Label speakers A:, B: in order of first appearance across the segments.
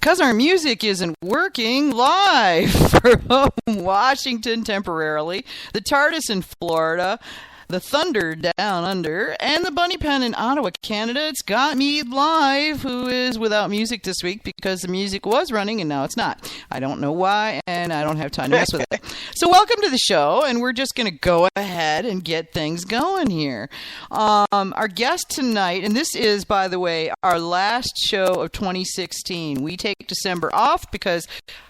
A: because our music isn't working live from Washington temporarily, the TARDIS in Florida, the Thunder down under, and the Bunny Pen in Ottawa, Canada. It's Got Mead Live, who is without music this week because the music was running and now it's not. I don't know why, and I don't have time to mess with it. So welcome to the show, and we're just going to go ahead and get things going here. Our guest tonight, and this is, by the way, our last show of 2016. We take December off because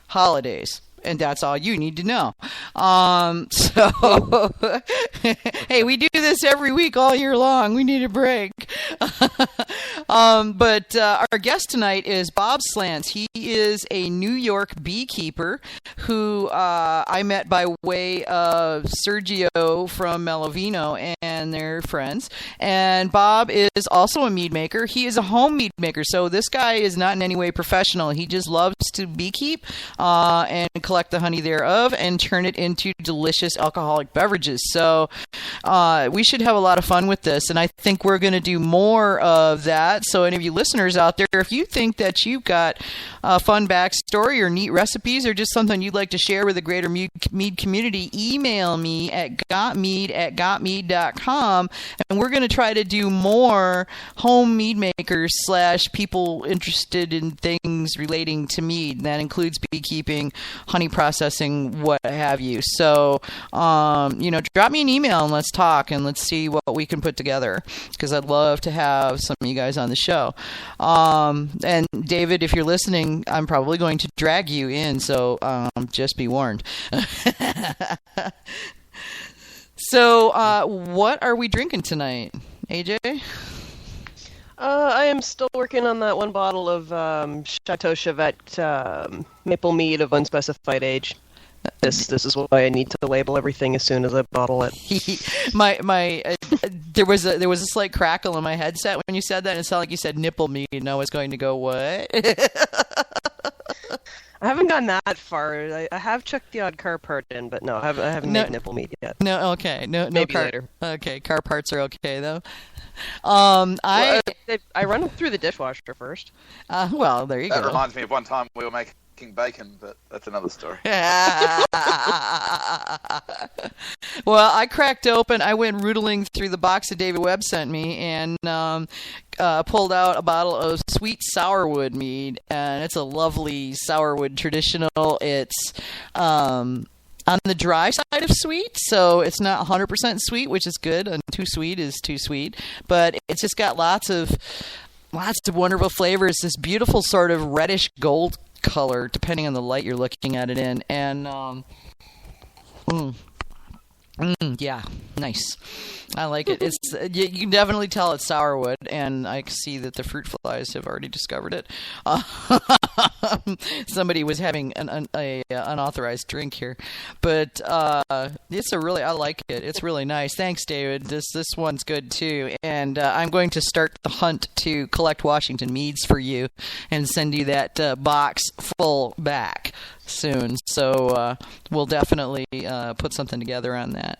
A: holidays. And that's all you need to know. Hey, we do this every week all year long. We need a break. But our guest tonight is Bob Slanz. He is a New York beekeeper who I met by way of Sergio from Melovino, and they're friends. And Bob is also a mead maker. He is a home mead maker. So this guy is not in any way professional. He just loves to beekeep and collect the honey thereof and turn it into delicious alcoholic beverages. So we should have a lot of fun with this, and I think we're going to do more of that. So any of you listeners out there, if you think that you've got a fun backstory or neat recipes or just something you'd like to share with the greater mead community, email me at gotmead@gotmead.com, and we're going to try to do more home mead makers / people interested in things relating to mead. That includes beekeeping, honey processing, what have you. So, drop me an email and let's talk and let's see what we can put together, because I'd love to have some of you guys on the show. And David, if you're listening, I'm probably going to drag you in, so just be warned. So, what are we drinking tonight, AJ?
B: I am still working on that one bottle of Chateau Chevette maple mead of unspecified age. This is why I need to label everything as soon as I bottle it. There was a slight crackle in my headset when you said that, and it sounded like you said nipple mead, and I was going to go, what? I haven't gone that far. I have chucked the odd car part in, but no, I haven't made nipple mead yet.
A: No, okay. No,
B: maybe
A: car,
B: later.
A: Okay, car parts are okay, though.
B: I run it through the dishwasher first.
A: Well, there you go.
C: That reminds me of one time we were making bacon, but that's another story.
A: Well, I cracked open. I went rootling through the box that David Webb sent me and pulled out a bottle of sweet sourwood mead, and it's a lovely sourwood traditional. It's on the dry side of sweet, so it's not 100% sweet, which is good, and too sweet is too sweet, but it's just got lots of wonderful flavors, this beautiful sort of reddish gold color, depending on the light you're looking at it in, and yeah, nice. I like it. It's you can definitely tell it's sourwood, and I see that the fruit flies have already discovered it. Somebody was having an unauthorized drink here, but it's I like it. It's really nice. Thanks, David. This one's good too, and I'm going to start the hunt to collect Washington meads for you and send you that box full back soon. So we'll definitely put something together on that.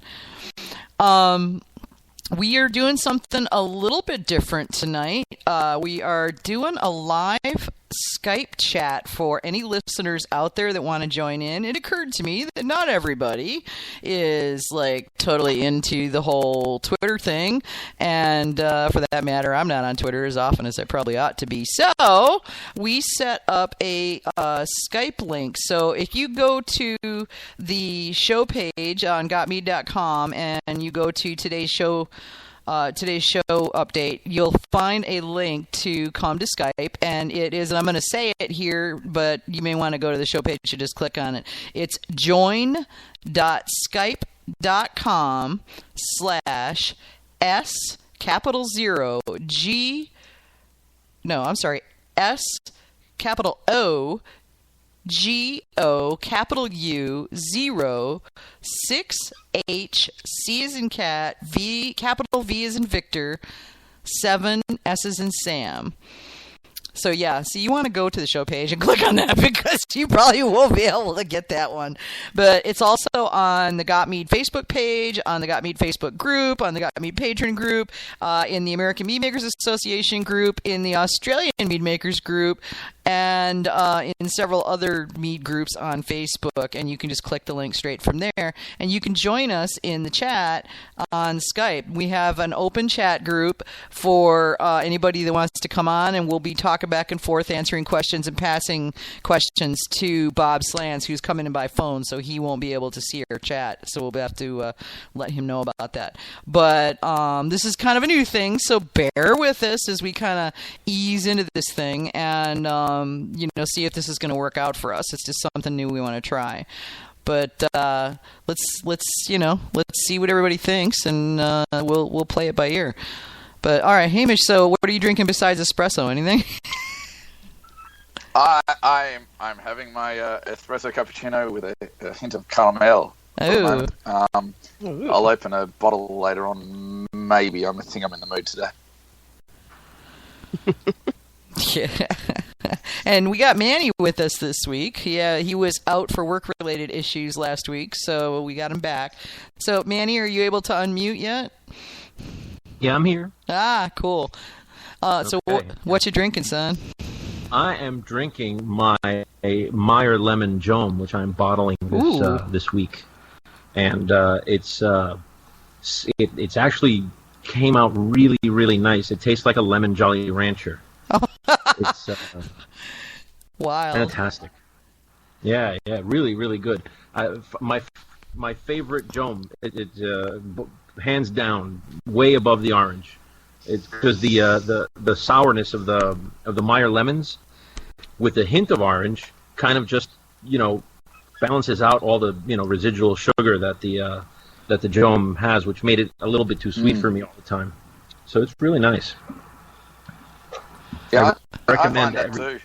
A: We are doing something a little bit different tonight. We are doing a live Skype chat for any listeners out there that want to join in. It occurred to me that not everybody is totally into the whole Twitter thing, and for that matter, I'm not on Twitter as often as I probably ought to be. So we set up a Skype link. So if you go to the show page on gotmead.com and you go to today's show update, you'll find a link to come to Skype, and it is, and I'm going to say it here, but you may want to go to the show page and just click on it. It's join.skype.com/S capital S capital O GO capital U 0 6 H C as in cat V capital V as in Victor 7 S as in Sam. So yeah, so you want to go to the show page and click on that because you probably won't be able to get that one. But it's also on the Got Mead Facebook page, on the Got Mead Facebook group, on the Got Mead patron group, in the American Mead Makers Association group, in the Australian Mead Makers group, and in several other mead groups on Facebook, and you can just click the link straight from there, and you can join us in the chat on Skype. We have an open chat group for anybody that wants to come on, and we'll be talking back and forth, answering questions and passing questions to Bob Slanz, who's coming in by phone, so he won't be able to see our chat, so we'll have to let him know about that. But this is kind of a new thing, so bear with us as we kind of ease into this thing and see if this is going to work out for us. It's just something new we want to try. But let's see what everybody thinks, and we'll play it by ear. But all right, Hamish. So what are you drinking besides espresso? Anything?
C: I'm having my espresso cappuccino with a hint of caramel.
A: Oh.
C: I'll open a bottle later on. Maybe. I think I'm in the mood today.
A: Yeah. And we got Manny with us this week. He was out for work-related issues last week, so we got him back. So, Manny, are you able to unmute yet?
D: Yeah, I'm here.
A: Ah, cool. So what you drinking, son?
D: I am drinking my Meyer Lemon Jome, which I'm bottling this week, and it's actually came out really, really nice. It tastes like a lemon Jolly Rancher. It's
A: wild,
D: fantastic. Yeah, really, really good. My favorite Jome, hands down, way above the orange. It's because the sourness of the Meyer lemons, with a hint of orange, kind of just balances out all the residual sugar that the Jome has, which made it a little bit too sweet for me all the time. So it's really nice.
C: Yeah,
D: I recommend
C: I find that too.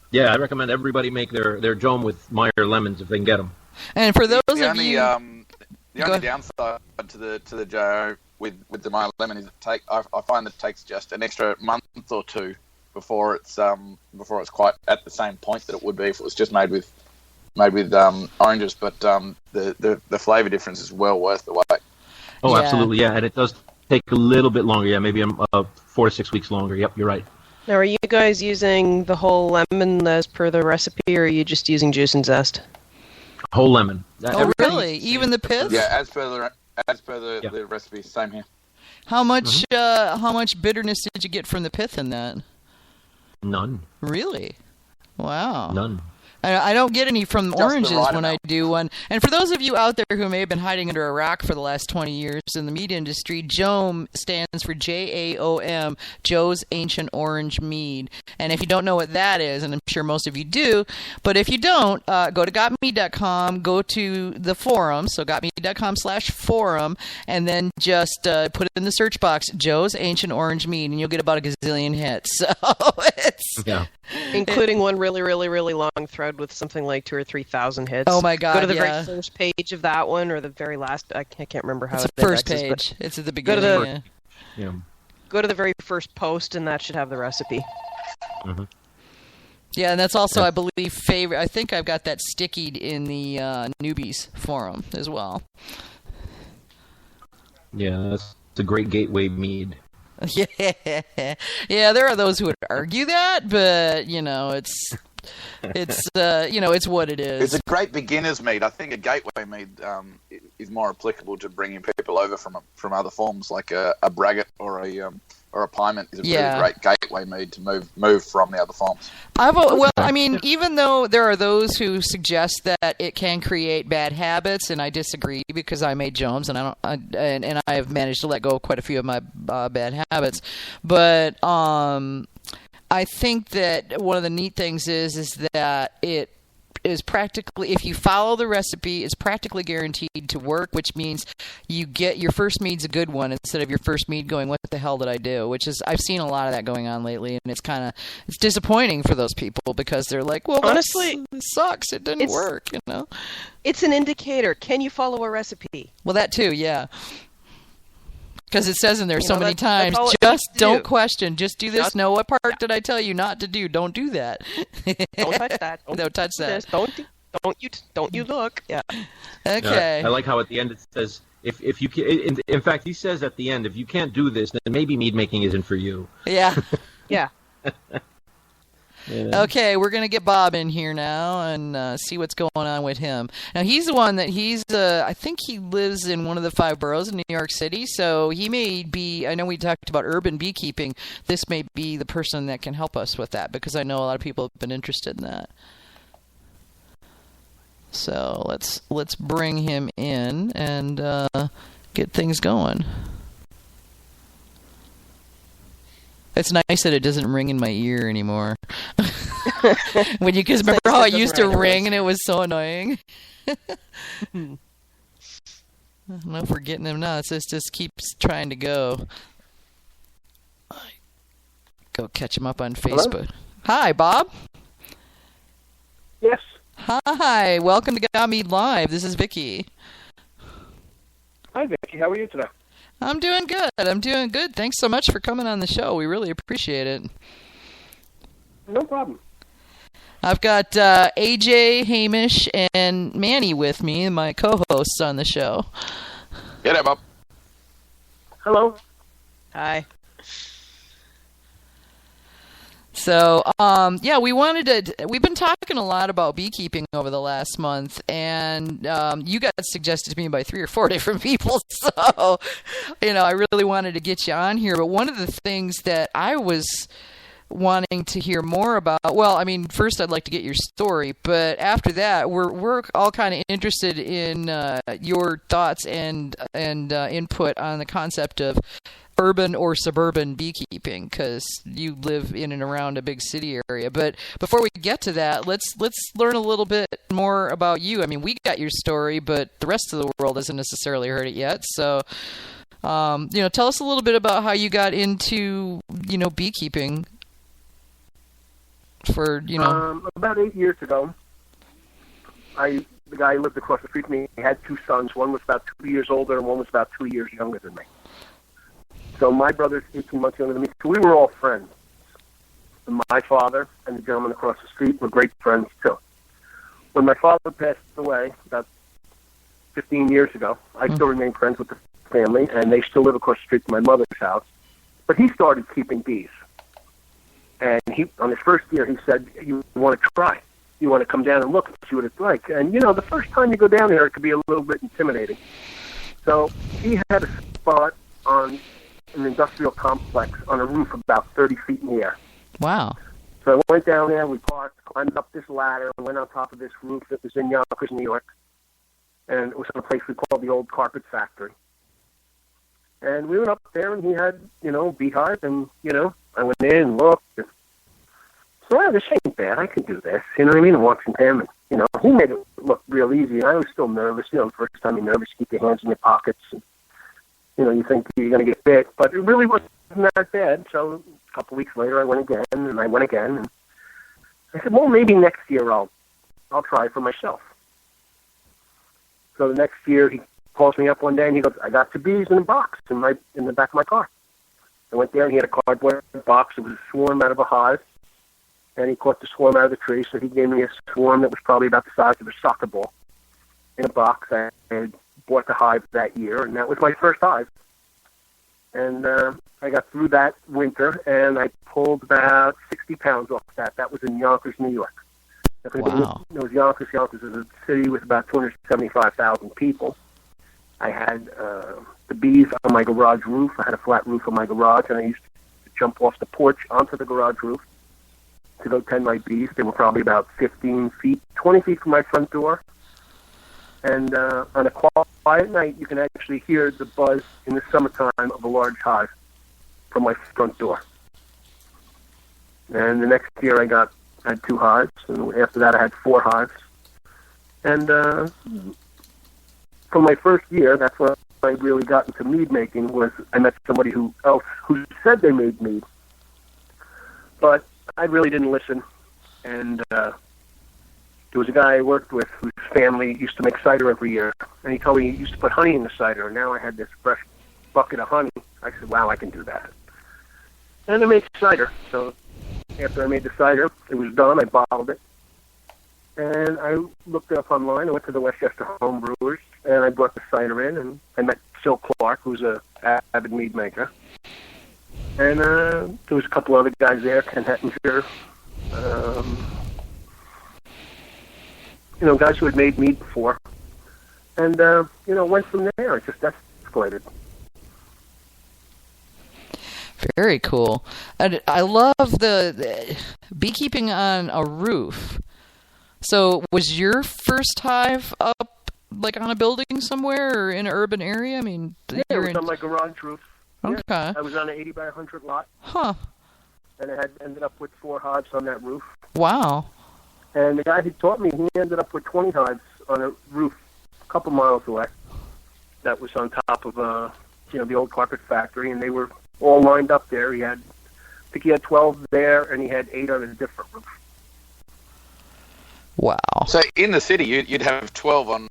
D: Yeah, I recommend everybody make their Jome with Meyer lemons if they can get them.
A: And for those
C: the
A: of
C: only,
A: you,
C: the only downside to the Joe with the Meyer lemon is I find it takes just an extra month or two before it's quite at the same point that it would be if it was just made with oranges. But the flavor difference is well worth the wait.
D: Oh, yeah. Absolutely, yeah, and it does take a little bit longer. Yeah, maybe 4 to 6 weeks longer. Yep, you're right.
B: Now, are you guys using the whole lemon as per the recipe, or are you just using juice and zest?
D: Whole lemon.
A: Oh, really? Even the pith?
C: Yeah, as per the recipe, same here.
A: How much bitterness did you get from the pith in that?
D: None.
A: Really? Wow.
D: None.
A: I don't get any from oranges when
C: amount.
A: I do one. And for those of you out there who may have been hiding under a rock for the last 20 years in the mead industry, Jome stands for JAOM, Joe's Ancient Orange Mead. And if you don't know what that is, and I'm sure most of you do, but if you don't, go to gotmead.com, go to the forum, so gotmead.com/forum, and then just put in the search box, Joe's Ancient Orange Mead, and you'll get about a gazillion hits. So it's...
D: Yeah.
B: Including one really, really, really long thread with something like 2,000 or 3,000 hits.
A: Oh my God!
B: Go to the very first page of that one, or the very last. I can't remember how
A: it's the first page. It's at the beginning.
B: Go to the very first post, and that should have the recipe.
D: Mm-hmm.
A: Yeah, and that's also, I believe, favorite. I think I've got that stickied in the newbies forum as well.
D: Yeah, that's a great gateway mead.
A: Yeah, there are those who would argue that, but it's it's what it is.
C: It's a great beginner's mead. I think a gateway mead is more applicable to bringing people over from other forms, like a braggot or a piment is a really great gateway mead to move from the other forms.
A: I mean, even though there are those who suggest that it can create bad habits, and I disagree because I made Jones and I have managed to let go of quite a few of my bad habits, but I think that one of the neat things is that it is practically, if you follow the recipe, it's practically guaranteed to work, which means you get your first mead's a good one instead of your first mead going, what the hell did I do? Which is, I've seen a lot of that going on lately, and it's disappointing for those people because they're like, well, honestly, it sucks. It didn't work,
B: It's an indicator. Can you follow a recipe?
A: Well, that too, yeah. Because it says in there so many times, just don't question. Just do this. No, what part did I tell you not to do? Don't do that.
B: Don't touch that.
A: Don't touch that.
B: Don't you look. Yeah.
A: Okay.
D: I like how at the end it says, if you can, in fact, he says at the end, if you can't do this, then maybe mead making isn't for you.
A: Yeah.
B: Yeah.
A: Okay, we're going to get Bob in here now and see what's going on with him. Now, he's the one that I think he lives in one of the 5 boroughs in New York City, so he may be, I know we talked about urban beekeeping. This may be the person that can help us with that, because I know a lot of people have been interested in that. So let's bring him in and get things going. It's nice that it doesn't ring in my ear anymore. Because remember how it used to ring and it was so annoying? I don't know if we're getting him now. It just keeps trying to go. Go catch him up on Facebook. Hello? Hi, Bob.
E: Yes.
A: Hi, welcome to Got Mead Live. This is Vicky.
E: Hi, Vicky. How are you today?
A: I'm doing good. Thanks so much for coming on the show. We really appreciate it.
E: No problem.
A: I've got AJ, Hamish, and Manny with me, my co-hosts on the show.
C: Get it, Bob.
E: Hello.
B: Hi.
A: So, we've been talking a lot about beekeeping over the last month, and you got suggested to me by 3 or 4 different people, so, I really wanted to get you on here. But one of the things that I was wanting to hear more about, first I'd like to get your story, but after that, we're all kind of interested in your thoughts and input on the concept of urban or suburban beekeeping, because you live in and around a big city area. But before we get to that, let's learn a little bit more about you. I mean, we got your story, but the rest of the world hasn't necessarily heard it yet. So, tell us a little bit about how you got into, beekeeping.
E: About 8 years ago, the guy who lived across the street from me, he had 2 sons. One was about 2 years older, and one was about 2 years younger than me. So my brother's 18 months younger than me. So we were all friends. And my father and the gentleman across the street were great friends, too. When my father passed away about 15 years ago, I still remain friends with the family, and they still live across the street from my mother's house. But he started keeping bees. And on his first year, he said, you want to try. You want to come down and look and see what it's like. And, the first time you go down there, it could be a little bit intimidating. So he had a spot on an industrial complex on a roof about 30 feet in the air.
A: Wow.
E: So I went down there, we parked, climbed up this ladder, and went on top of this roof that was in Yonkers, New York. And it was in a place we called the Old Carpet Factory. And we went up there, and he had, beehive, and, I went in and looked. And, so, this ain't bad. I can do this. You know what I mean? And watching him, and, he made it look real easy. I was still nervous. The first time you're nervous, you keep your hands in your pockets. And, you think you're going to get bit. But it really wasn't that bad. So a couple weeks later, I went again, and I went again. And I said, well, maybe next year I'll try for myself. So the next year, he calls me up one day, and he goes, I got 2 bees in a box in the back of my car. I went there, and he had a cardboard box. It was a swarm out of a hive, and he caught the swarm out of the tree, so he gave me a swarm that was probably about the size of a soccer ball in a box. I had bought the hive that year, and that was my first hive. And I got through that winter, and I pulled about 60 pounds off that. That was in Yonkers, New York.
A: Wow.
E: It was Yonkers. Yonkers is a city with about 275,000 people. I had the bees on my garage roof. I had a flat roof on my garage, and I used to jump off the porch onto the garage roof to go tend my bees. They were probably about 15 feet, 20 feet from my front door. And on a quiet night, you can actually hear the buzz in the summertime of a large hive from my front door. And the next year, I had 2 hives, and after that, I had 4 hives. And from my first year, that's when I really got into mead making. Was I met somebody who said they made mead, but I really didn't listen. And there was a guy I worked with whose family used to make cider every year, and he told me he used to put honey in the cider, and now I had this fresh bucket of honey. I said, wow, I can do that. And I made cider. So after I made the cider, it was done. I bottled it. And I looked it up online. I went to the Westchester Home Brewers, and I brought the cider in, and I met Phil Clark, who's an avid mead maker. And there was a couple other guys there, Ken Hettinger, Guys who had made mead before. And, went from there. It just escalated.
A: Very cool. And I love the beekeeping on a roof. So was your first hive up, like, on a building somewhere or in an urban area? I mean,
E: it was on my garage roof.
A: Okay.
E: Yeah, I was on an 80 by 100 lot.
A: Huh.
E: And I had ended up with 4 hives on that roof.
A: Wow.
E: And the guy who taught me, he ended up with 20 hives on a roof a couple miles away. That was on top of, the old carpet factory, and they were all lined up there. I think he had 12 there, and he had 8 on a different roof.
A: Wow.
C: So in the city, you'd have 12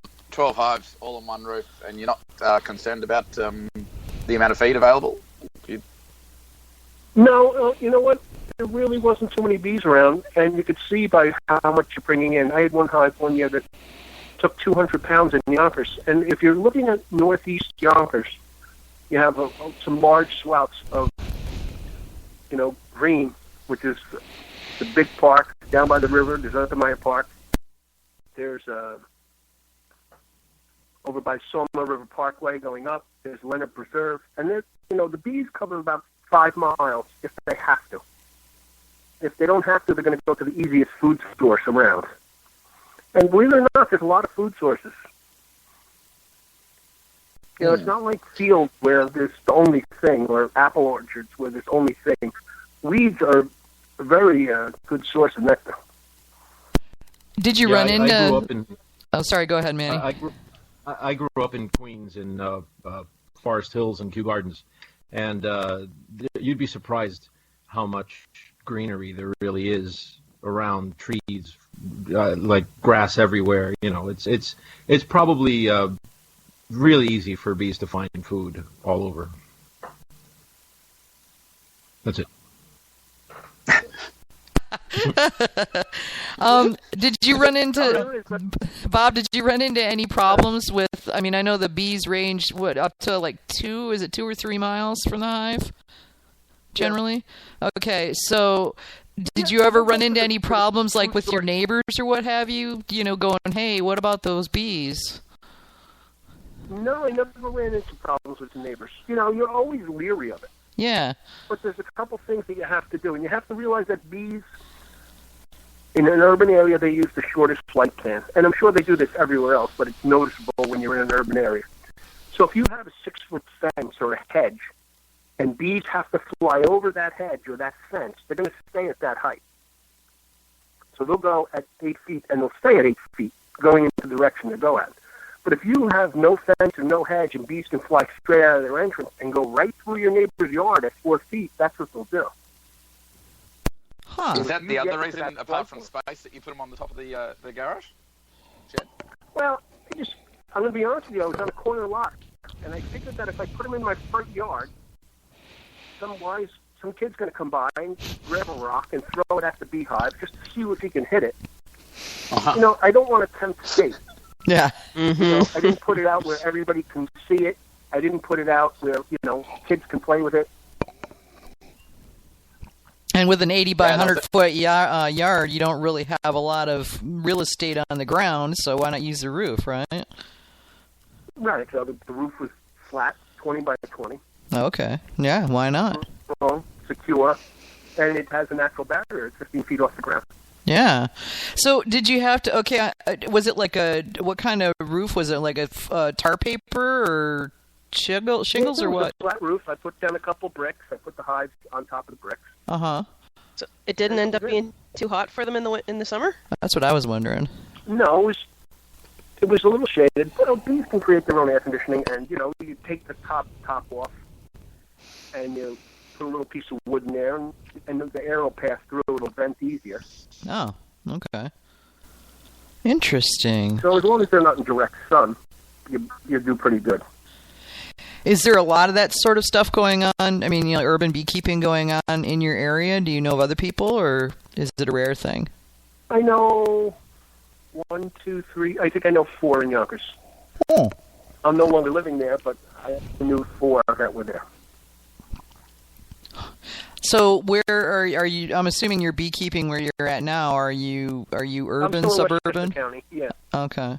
C: hives all on one roof, and you're not concerned about the amount of feed available?
E: No, you know what? There really wasn't too many bees around, and you could see by how much you're bringing in. I had one hive one year that took 200 pounds in Yonkers, and if you're looking at northeast Yonkers, you have some large sloughs of, green, which is the big park down by the river. There's Untermeyer Park. There's over by Sawmill River Parkway going up. There's Leonard Preserve, and there's, the bees cover about 5 miles if they have to. If they don't have to, they're going to go to the easiest food source around. And believe it or not, there's a lot of food sources. It's not like fields where there's the only thing, or apple orchards where there's only thing. Weeds are a very good source of nectar.
A: Did you run into...
D: I grew up in...
A: Oh, sorry, go ahead, Manny.
D: I grew up in Queens, in Forest Hills and Kew Gardens, and you'd be surprised how much greenery there really is around, trees, like grass everywhere. It's probably really easy for bees to find food all over. That's it.
A: Did you run into Bob? Did you run into any problems with? I mean, I know the bees range up to like 2. Is it 2 or 3 miles from the hive? Generally, yeah. Okay. So, did you ever run into any problems like with your neighbors or what have you? Going, hey, what about those bees?
E: No, I never ran into problems with the neighbors. You're always leery of it.
A: Yeah.
E: But there's a couple things that you have to do, and you have to realize that bees, in an urban area, they use the shortest flight plan. And I'm sure they do this everywhere else, but it's noticeable when you're in an urban area. So if you have a 6-foot fence or a hedge, and bees have to fly over that hedge or that fence, they're going to stay at that height. So they'll go at 8 feet, and they'll stay at 8 feet, going in the direction they go at. But if you have no fence or no hedge, and bees can fly straight out of their entrance and go right through your neighbor's yard at 4 feet, that's what they'll do.
A: Huh.
C: Is that the other reason, apart from space, that you put them on the top of the garage shed?
E: Well, I'm going to be honest with you, I was on a corner lot, and I figured that if I put them in my front yard, some kid's going to come by and grab a rock and throw it at the beehive just to see if he can hit it.
C: Uh-huh.
E: I don't want to tempt fate.
A: Yeah. Mm-hmm.
E: I didn't put it out where everybody can see it. I didn't put it out where, kids can play with it.
A: And with an 80 by 100 foot yard, you don't really have a lot of real estate on the ground, so why not use the roof, right?
E: Right. So the roof was flat, 20 by 20.
A: Okay. Yeah, why not?
E: Strong, secure, and it has a natural barrier. It's 15 feet off the ground.
A: Yeah. So did you have to, was it like what kind of roof was it? Like a tar paper or shingles or what?
E: A flat roof. I put down a couple bricks. I put the hives on top of the bricks.
A: Uh-huh.
B: So it didn't end up being too hot for them in the summer?
A: That's what I was wondering.
E: No, it was a little shaded, but bees can create their own air conditioning, and, you take the top off, and you put a little piece of wood in there, and the air will pass through. It'll vent easier.
A: Oh, okay. Interesting.
E: So as long as they're not in direct sun, you do pretty good.
A: Is there a lot of that sort of stuff going on? I mean, urban beekeeping going on in your area? Do you know of other people, or is it a rare thing?
E: I know 1, 2, 3. I think I know 4 in Yonkers.
A: Oh.
E: I'm no longer living there, but I knew 4 that were there.
A: So where are you? I'm assuming you're beekeeping where you're at now. Are you urban,
E: I'm still in
A: suburban?
E: Westchester County. Yeah,
A: Okay.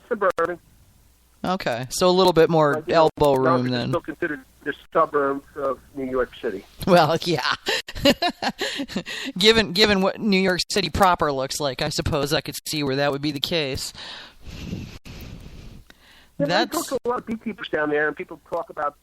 E: suburban.
A: Okay. So a little bit more
E: But, you know,
A: elbow room
E: Yonkers is
A: then.
E: still considered the suburbs of New York City.
A: Well, yeah. Given what New York City proper looks like, I suppose I could see where that would be the case.
E: Yeah, I talk to a lot of beekeepers down there, and people talk about,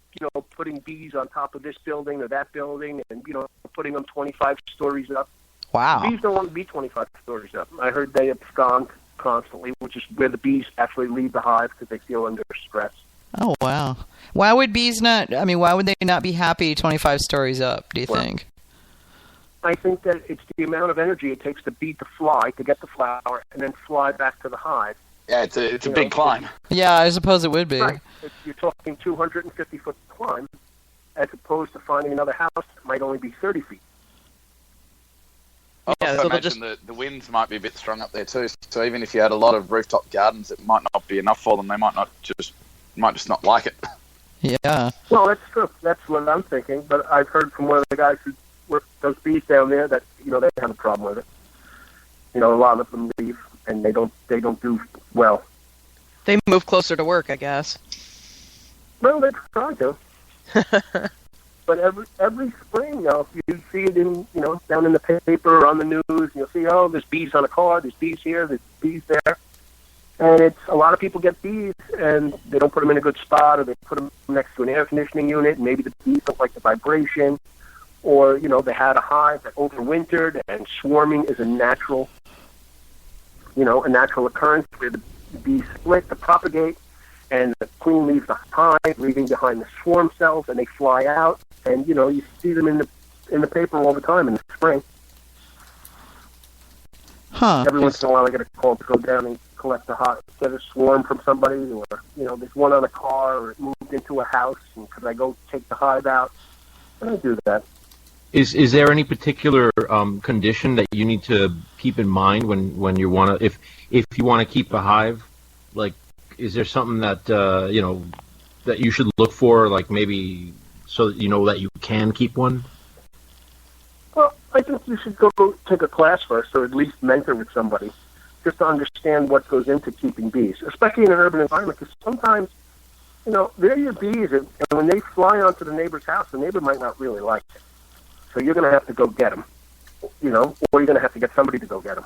E: putting bees on top of this building or that building, and, putting them 25 stories up.
A: Wow.
E: Bees don't want to be 25 stories up. I heard they abscond constantly, which is where the bees actually leave the hive because they feel under stress.
A: Oh, wow. Why would bees not, why would they not be happy 25 stories up, do you think?
E: I think that it's the amount of energy it takes the bee to fly, to get the flower, and then fly back to the hive.
C: Yeah, it's a big climb.
A: Yeah, I suppose it would be.
E: Right. You're talking 250-foot climb, as opposed to finding another house that might only be 30 feet.
C: I
B: Yeah,
C: also
B: so they'll
C: imagine the winds might be a bit strong up there too. So even if you had a lot of rooftop gardens, it might not be enough for them. They might just not like it.
A: Yeah.
E: Well, that's true. That's what I'm thinking. But I've heard from one of the guys who work those bees down there that they have a problem with it. A lot of them leave, and they don't do well.
B: They move closer to work, I guess.
E: Well, they try to. But every spring, you see it in down in the paper or on the news. You'll see, there's bees on a car, there's bees here, there's bees there, and it's a lot of people get bees and they don't put them in a good spot, or they put them next to an air conditioning unit. And maybe the bees don't like the vibration, or they had a hive that overwintered, and swarming is a natural occurrence where the bees split to propagate, and the queen leaves the hive, leaving behind the swarm cells, and they fly out. And you see them in the paper all the time in the spring.
A: Huh.
E: Every once in a while, I get a call to go down and collect a hive, get a swarm from somebody, or there's one on a car, or it moved into a house, and could I go take the hive out? And I do that.
D: Is there any particular condition that you need to keep in mind when you want to, if you want to keep a hive? Like, is there something that that you should look for, like maybe so that that you can keep one?
E: Well, I think you should go take a class first, or at least mentor with somebody, just to understand what goes into keeping bees, especially in an urban environment. Because sometimes, they're your bees, and when they fly onto the neighbor's house, the neighbor might not really like it. So you're going to have to go get them, or you're going to have to get somebody to go get them.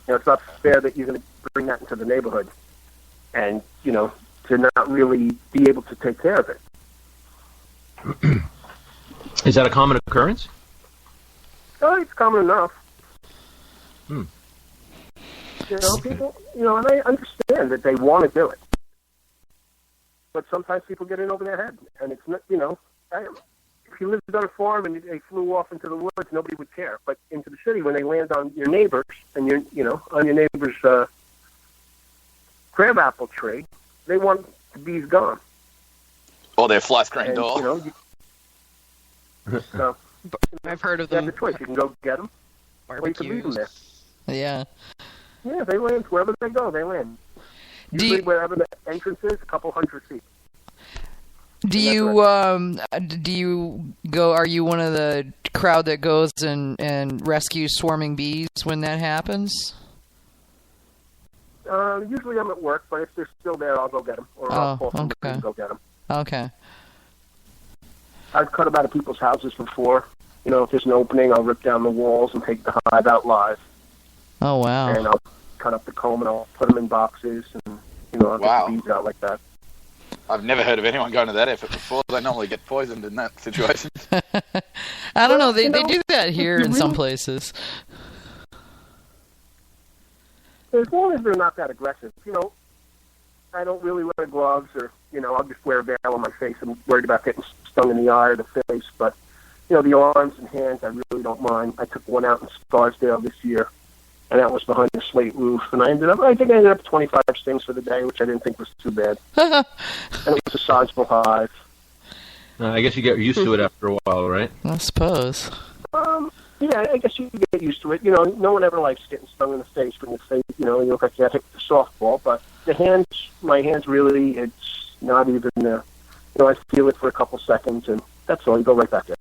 E: It's not fair that you're going to bring that into the neighborhood and, to not really be able to take care of it.
D: Is that a common occurrence?
E: Oh, it's common enough.
D: Hmm.
E: People, and I understand that they want to do it. But sometimes people get in over their head, and it's not, if you lived on a farm and they flew off into the woods, nobody would care. But into the city, when they land on your neighbors and on your neighbor's crabapple tree, they want the bees gone.
C: Or their fly screen door.
E: So
B: I've heard of
E: you have
B: them.
E: the choice. You can go get them, or you can leave them there.
A: Yeah.
E: Yeah, they land wherever they go. They land. Usually wherever the entrance is, a couple hundred feet.
A: Do you go? Are you one of the crowd that goes and rescues swarming bees when that happens?
E: Usually I'm at work, but if they're still there, I'll go get them, or I'll call somebody and go get them.
A: Okay.
E: I've cut them out of people's houses before. If there's an opening, I'll rip down the walls and take the hive out live.
A: Oh wow!
E: And I'll cut up the comb and I'll put them in boxes, and I'll get the bees out like that.
C: I've never heard of anyone going to that effort before. They normally get poisoned in that situation.
A: I don't know. They do that here in some places.
E: As long as they're not that aggressive, I don't really wear gloves, or I'll just wear a veil on my face. I'm worried about getting stung in the eye or the face, but the arms and hands, I really don't mind. I took one out in Scarsdale this year, and that was behind a slate roof, and I ended up 25 stings for the day, which I didn't think was too bad. And it was a sizable hive.
D: I guess you get used to it after a while, right?
A: I suppose.
E: Yeah, I guess you get used to it. No one ever likes getting stung in the face when you say, you look like you hit the softball, but my hands really, it's not even, I feel it for a couple seconds, and that's all. You go right back in.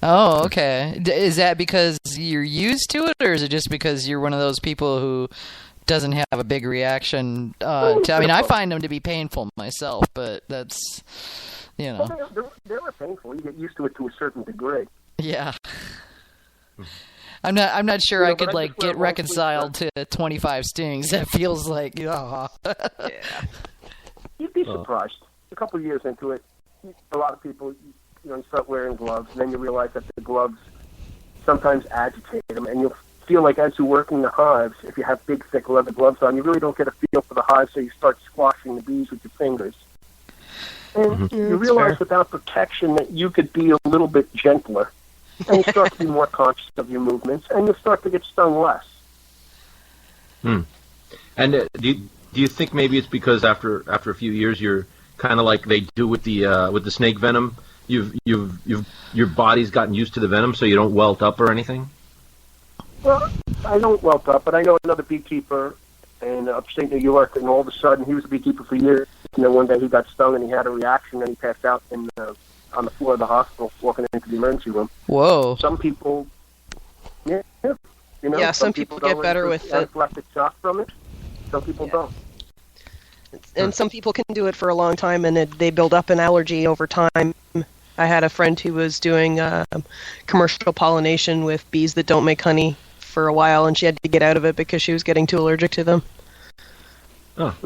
A: Oh, okay. Is that because you're used to it, or is it just because you're one of those people who doesn't have a big reaction? I mean, I find them to be painful myself, but that's, you know.
E: Well, they were painful. You get used to it to a certain degree.
A: Yeah. I'm not sure I could get reconciled to 25 stings. That feels like,
B: Yeah.
E: You'd be surprised. A couple of years into it, a lot of people, you start wearing gloves, and then you realize that the gloves sometimes agitate them, and you'll feel like as you're working the hives, if you have big, thick leather gloves on, you really don't get a feel for the hives, so you start squashing the bees with your fingers. And you realize without protection that you could be a little bit gentler, and you start to be more conscious of your movements, and you start to get stung less.
D: And do you think maybe it's because after a few years you're kind of like they do with the snake venom? Your body's gotten used to the venom, so you don't welt up or anything?
E: Well, I don't welt up, but I know another beekeeper in upstate New York, and all of a sudden he was a beekeeper for years. And then one day he got stung and he had a reaction, and he passed out on the floor of the hospital, walking into the emergency room.
A: Whoa!
E: Some people,
B: some people get better with
E: anaphylactic shock from it. Some people don't.
B: And some people can do it for a long time, and they build up an allergy over time. I had a friend who was doing commercial pollination with bees that don't make honey for a while, and she had to get out of it because she was getting too allergic to them.
D: Oh.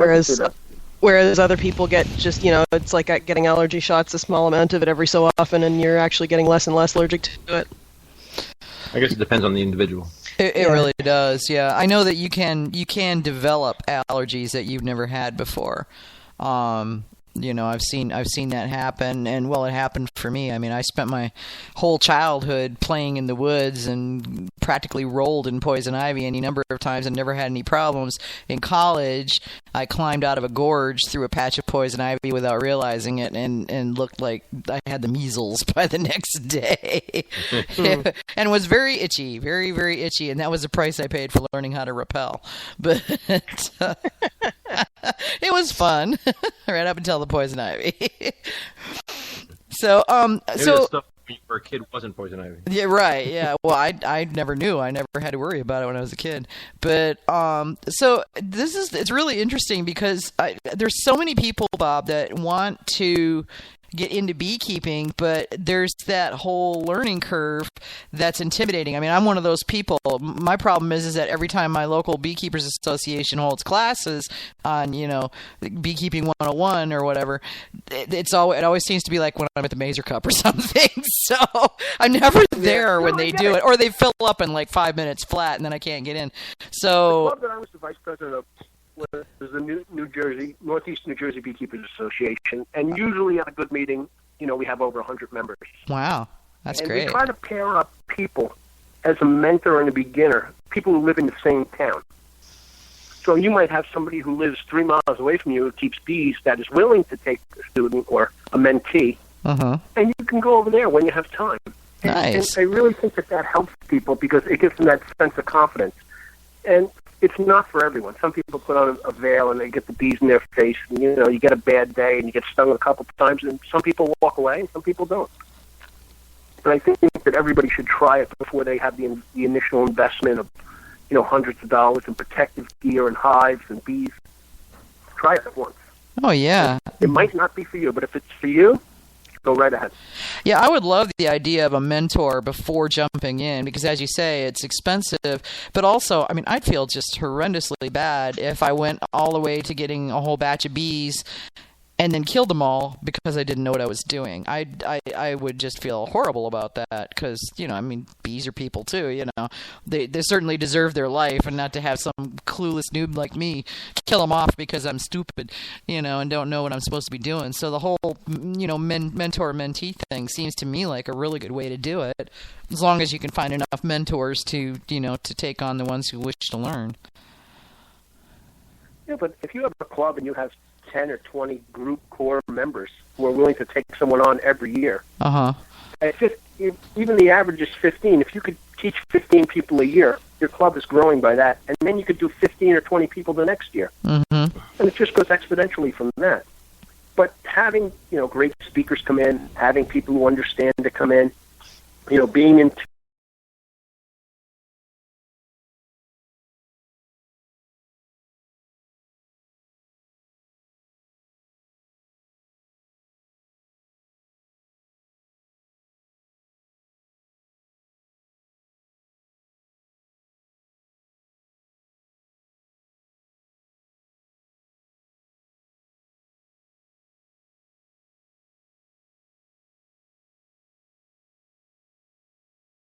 B: Whereas other people get just, it's like getting allergy shots, a small amount of it every so often, and you're actually getting less and less allergic to it.
D: I guess it depends on the individual.
A: It really does, yeah. I know that you can develop allergies that you've never had before. I've seen that happen, and it happened for me. I mean, I spent my whole childhood playing in the woods and practically rolled in poison ivy any number of times and never had any problems. In college, I climbed out of a gorge through a patch of poison ivy without realizing it, and looked like I had the measles by the next day, and was very itchy, very, very itchy, and that was the price I paid for learning how to rappel. But it was fun, right up until the poison ivy. So
D: stuff when you were a kid wasn't poison ivy.
A: Yeah, right. Yeah. Well, I never knew. I never had to worry about it when I was a kid. But so it's really interesting because there's so many people, Bob, that want to get into beekeeping, but there's that whole learning curve that's intimidating. I mean, I'm one of those people. My problem is that every time my local Beekeepers Association holds classes on, Beekeeping 101 or whatever, it always seems to be like when I'm at the Mazer Cup or something. So I'm never there when they do it, or they fill up in like 5 minutes flat, and then I can't get in. So
E: the club that I was the vice president of was the Northeast New Jersey Beekeepers Association, and usually at a good meeting, we have over 100 members.
A: Wow, that's great.
E: And we try to pair up people as a mentor and a beginner, people who live in the same town. So you might have somebody who lives 3 miles away from you who keeps bees that is willing to take a student or a mentee, and you can go over there when you have time.
A: Nice.
E: And I really think that helps people because it gives them that sense of confidence. And it's not for everyone. Some people put on a veil and they get the bees in their face, and you get a bad day and you get stung a couple of times, and some people walk away and some people don't. But I think that everybody should try it before they have the initial investment of hundreds of dollars in protective gear and hives and bees. Try it once.
A: Oh yeah.
E: It might not be for you, but if it's for you, go right ahead.
A: Yeah, I would love the idea of a mentor before jumping in because, as you say, it's expensive. But also, I mean, I'd feel just horrendously bad if I went all the way to getting a whole batch of bees and then killed them all because I didn't know what I was doing. I would just feel horrible about that because, bees are people too, They certainly deserve their life, and not to have some clueless noob like me kill them off because I'm stupid, and don't know what I'm supposed to be doing. So the whole, mentor-mentee thing seems to me like a really good way to do it, as long as you can find enough mentors to take on the ones who wish to learn.
E: Yeah, but if you have a club and you have 10 or 20 group core members who are willing to take someone on every year. Even the average is 15. If you could teach 15 people a year, your club is growing by that. And then you could do 15 or 20 people the next year. And it just goes exponentially from that. But having, great speakers come in, having people who understand to come in, being in